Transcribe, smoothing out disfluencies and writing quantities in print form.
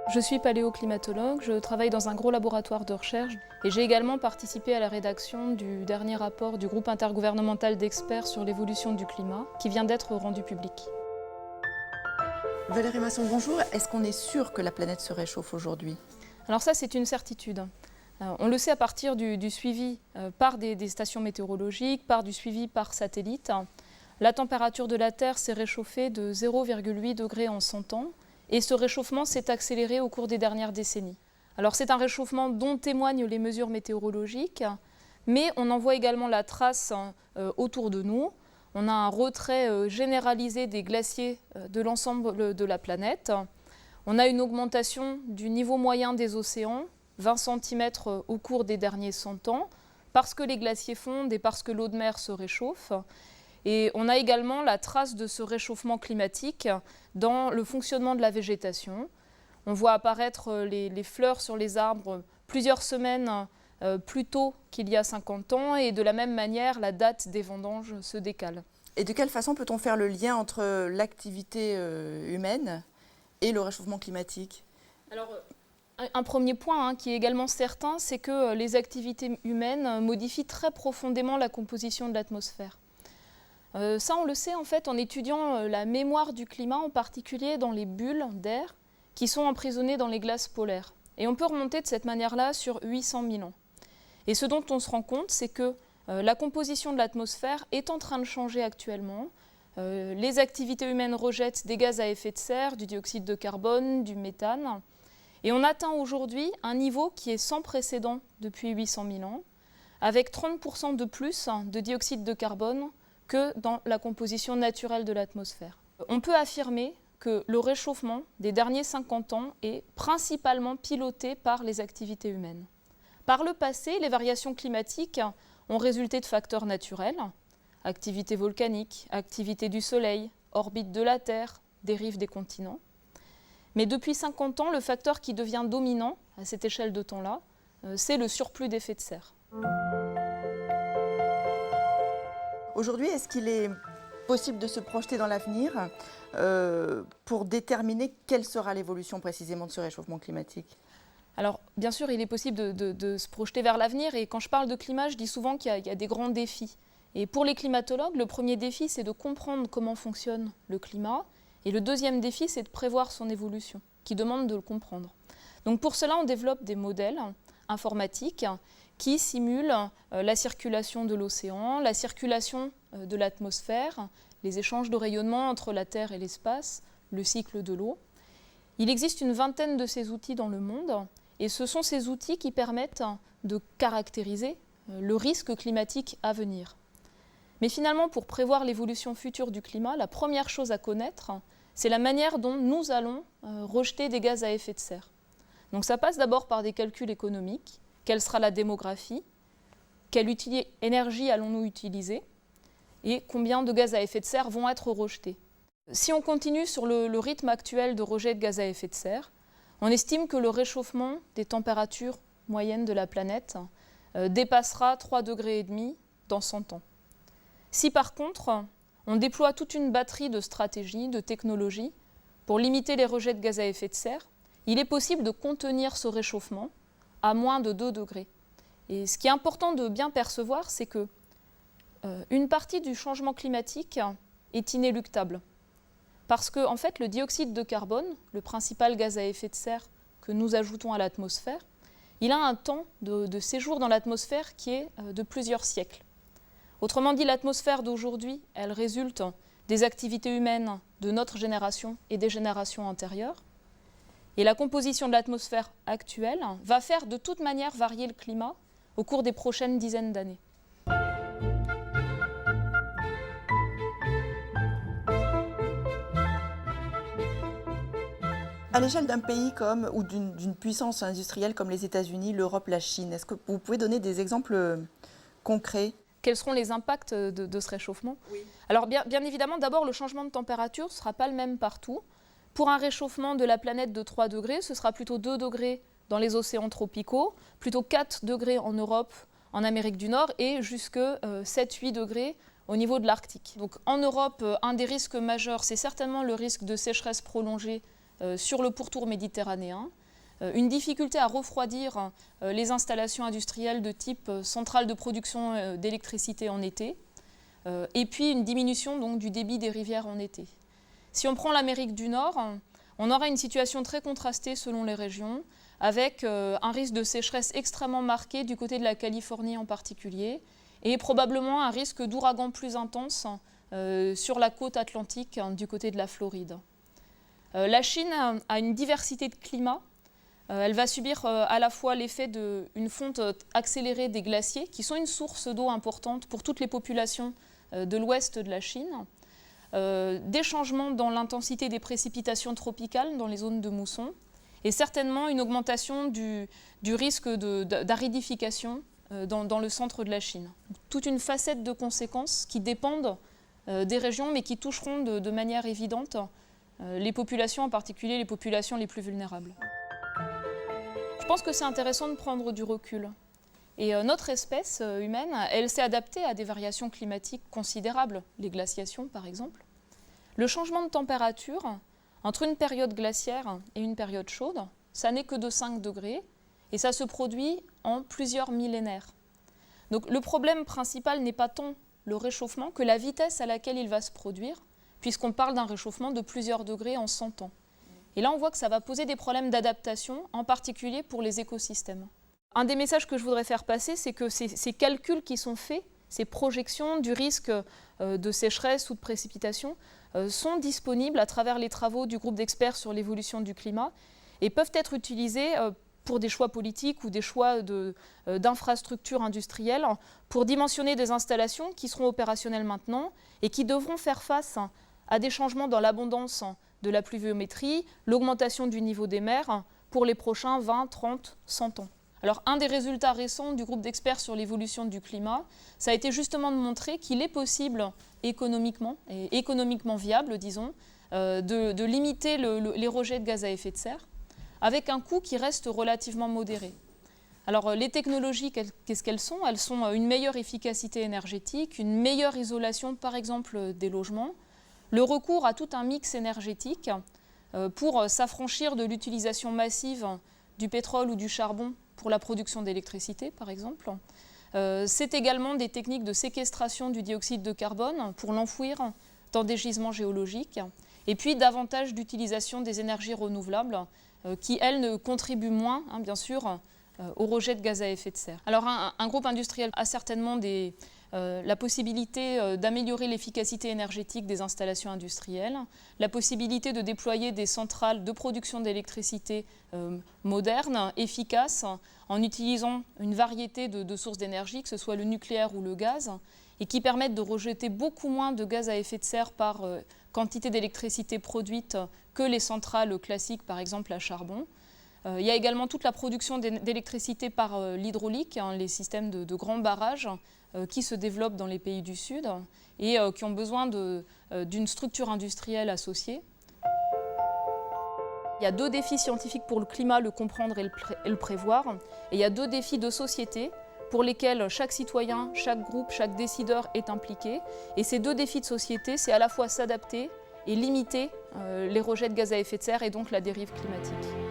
Je suis paléoclimatologue, je travaille dans un gros laboratoire de recherche et j'ai également participé à la rédaction du dernier rapport du groupe intergouvernemental d'experts sur l'évolution du climat qui vient d'être rendu public. Valérie Masson, bonjour. Est-ce qu'on est sûr que la planète se réchauffe aujourd'hui? Alors ça, c'est une certitude. On le sait à partir du suivi par des stations météorologiques, par du suivi par satellite. La température de la Terre s'est réchauffée de 0,8 degrés en 100 ans. Et ce réchauffement s'est accéléré au cours des dernières décennies. Alors c'est un réchauffement dont témoignent les mesures météorologiques, mais on en voit également la trace autour de nous. On a un retrait généralisé des glaciers de l'ensemble de la planète. On a une augmentation du niveau moyen des océans, 20 cm au cours des derniers 100 ans, parce que les glaciers fondent et parce que l'eau de mer se réchauffe. Et on a également la trace de ce réchauffement climatique dans le fonctionnement de la végétation. On voit apparaître les fleurs sur les arbres plusieurs semaines plus tôt qu'il y a 50 ans et de la même manière, la date des vendanges se décale. Et de quelle façon peut-on faire le lien entre l'activité humaine et le réchauffement climatique? Alors, un premier point qui est également certain, c'est que les activités humaines modifient très profondément la composition de l'atmosphère. Ça, on le sait en fait en étudiant la mémoire du climat, en particulier dans les bulles d'air qui sont emprisonnées dans les glaces polaires. Et on peut remonter de cette manière-là sur 800 000 ans. Et ce dont on se rend compte, c'est que la composition de l'atmosphère est en train de changer actuellement. Les activités humaines rejettent des gaz à effet de serre, du dioxyde de carbone, du méthane. Et on atteint aujourd'hui un niveau qui est sans précédent depuis 800 000 ans, avec 30% de plus de dioxyde de carbone que dans la composition naturelle de l'atmosphère. On peut affirmer que le réchauffement des derniers 50 ans est principalement piloté par les activités humaines. Par le passé, les variations climatiques ont résulté de facteurs naturels, activité volcanique, activité du Soleil, orbite de la Terre, dérive des continents. Mais depuis 50 ans, le facteur qui devient dominant à cette échelle de temps-là, c'est le surplus d'effet de serre. Aujourd'hui, est-ce qu'il est possible de se projeter dans l'avenir pour déterminer quelle sera l'évolution précisément de ce réchauffement climatique? Alors, bien sûr, il est possible de se projeter vers l'avenir. Et quand je parle de climat, je dis souvent qu'il y a des grands défis. Et pour les climatologues, le premier défi, c'est de comprendre comment fonctionne le climat. Et le deuxième défi, c'est de prévoir son évolution, qui demande de le comprendre. Donc pour cela, on développe des modèles informatiques qui simulent la circulation de l'océan, la circulation de l'atmosphère, les échanges de rayonnement entre la Terre et l'espace, le cycle de l'eau. Il existe une vingtaine de ces outils dans le monde, et ce sont ces outils qui permettent de caractériser le risque climatique à venir. Mais finalement, pour prévoir l'évolution future du climat, la première chose à connaître, c'est la manière dont nous allons rejeter des gaz à effet de serre. Donc ça passe d'abord par des calculs économiques. Quelle sera la démographie? Quelle énergie allons-nous utiliser? Et combien de gaz à effet de serre vont être rejetés? Si on continue sur le rythme actuel de rejet de gaz à effet de serre, on estime que le réchauffement des températures moyennes de la planète dépassera 3,5 degrés dans 100 ans. Si par contre, on déploie toute une batterie de stratégies, de technologies pour limiter les rejets de gaz à effet de serre, il est possible de contenir ce réchauffement à moins de 2 degrés. Et ce qui est important de bien percevoir, c'est que une partie du changement climatique est inéluctable. Parce que en fait, le dioxyde de carbone, le principal gaz à effet de serre que nous ajoutons à l'atmosphère, il a un temps de séjour dans l'atmosphère qui est de plusieurs siècles. Autrement dit, l'atmosphère d'aujourd'hui, elle résulte des activités humaines de notre génération et des générations antérieures. Et la composition de l'atmosphère actuelle va faire de toute manière varier le climat au cours des prochaines dizaines d'années. À l'échelle d'un pays ou d'une puissance industrielle comme les États-Unis, l'Europe, la Chine, est-ce que vous pouvez donner des exemples concrets? Quels seront les impacts de ce réchauffement? Oui. Alors bien évidemment, d'abord, le changement de température ne sera pas le même partout. Pour un réchauffement de la planète de 3 degrés, ce sera plutôt 2 degrés dans les océans tropicaux, plutôt 4 degrés en Europe, en Amérique du Nord et jusque 7-8 degrés au niveau de l'Arctique. Donc en Europe, un des risques majeurs, c'est certainement le risque de sécheresse prolongée sur le pourtour méditerranéen, une difficulté à refroidir les installations industrielles de type centrale de production d'électricité en été, et puis une diminution donc, du débit des rivières en été. Si on prend l'Amérique du Nord, on aura une situation très contrastée selon les régions, avec un risque de sécheresse extrêmement marqué du côté de la Californie en particulier, et probablement un risque d'ouragan plus intense sur la côte atlantique du côté de la Floride. La Chine a une diversité de climats. Elle va subir à la fois l'effet d'une fonte accélérée des glaciers, qui sont une source d'eau importante pour toutes les populations de l'ouest de la Chine, des changements dans l'intensité des précipitations tropicales dans les zones de mousson, et certainement une augmentation du risque d'aridification dans le centre de la Chine. Toute une facette de conséquences qui dépendent des régions, mais qui toucheront de manière évidente les populations, en particulier les populations les plus vulnérables. Je pense que c'est intéressant de prendre du recul. Et notre espèce humaine, elle s'est adaptée à des variations climatiques considérables, les glaciations par exemple. Le changement de température entre une période glaciaire et une période chaude, ça n'est que de 5 degrés et ça se produit en plusieurs millénaires. Donc le problème principal n'est pas tant le réchauffement que la vitesse à laquelle il va se produire, puisqu'on parle d'un réchauffement de plusieurs degrés en 100 ans. Et là, on voit que ça va poser des problèmes d'adaptation, en particulier pour les écosystèmes. Un des messages que je voudrais faire passer, c'est que ces calculs qui sont faits, ces projections du risque de sécheresse ou de précipitation, sont disponibles à travers les travaux du groupe d'experts sur l'évolution du climat et peuvent être utilisés pour des choix politiques ou des choix d'infrastructures industrielles pour dimensionner des installations qui seront opérationnelles maintenant et qui devront faire face à des changements dans l'abondance de la pluviométrie, l'augmentation du niveau des mers pour les prochains 20, 30, 100 ans. Alors, un des résultats récents du groupe d'experts sur l'évolution du climat, ça a été justement de montrer qu'il est possible économiquement viable, disons, de limiter les rejets de gaz à effet de serre, avec un coût qui reste relativement modéré. Alors, les technologies, qu'est-ce qu'elles sont ? Elles sont une meilleure efficacité énergétique, une meilleure isolation, par exemple, des logements, le recours à tout un mix énergétique pour s'affranchir de l'utilisation massive du pétrole ou du charbon pour la production d'électricité, par exemple. C'est également des techniques de séquestration du dioxyde de carbone pour l'enfouir dans des gisements géologiques, et puis davantage d'utilisation des énergies renouvelables qui, elles, ne contribuent moins, bien sûr, au rejet de gaz à effet de serre. Alors, un groupe industriel a certainement la possibilité d'améliorer l'efficacité énergétique des installations industrielles, la possibilité de déployer des centrales de production d'électricité modernes, efficaces, en utilisant une variété de sources d'énergie, que ce soit le nucléaire ou le gaz, et qui permettent de rejeter beaucoup moins de gaz à effet de serre par quantité d'électricité produite que les centrales classiques, par exemple à charbon. Il y a également toute la production d'électricité par l'hydraulique, les systèmes de grands barrages qui se développent dans les pays du Sud et qui ont besoin d'une structure industrielle associée. Il y a 2 défis scientifiques pour le climat, le comprendre et le prévoir. Et il y a 2 défis de société pour lesquels chaque citoyen, chaque groupe, chaque décideur est impliqué. Et ces 2 défis de société, c'est à la fois s'adapter et limiter les rejets de gaz à effet de serre et donc la dérive climatique.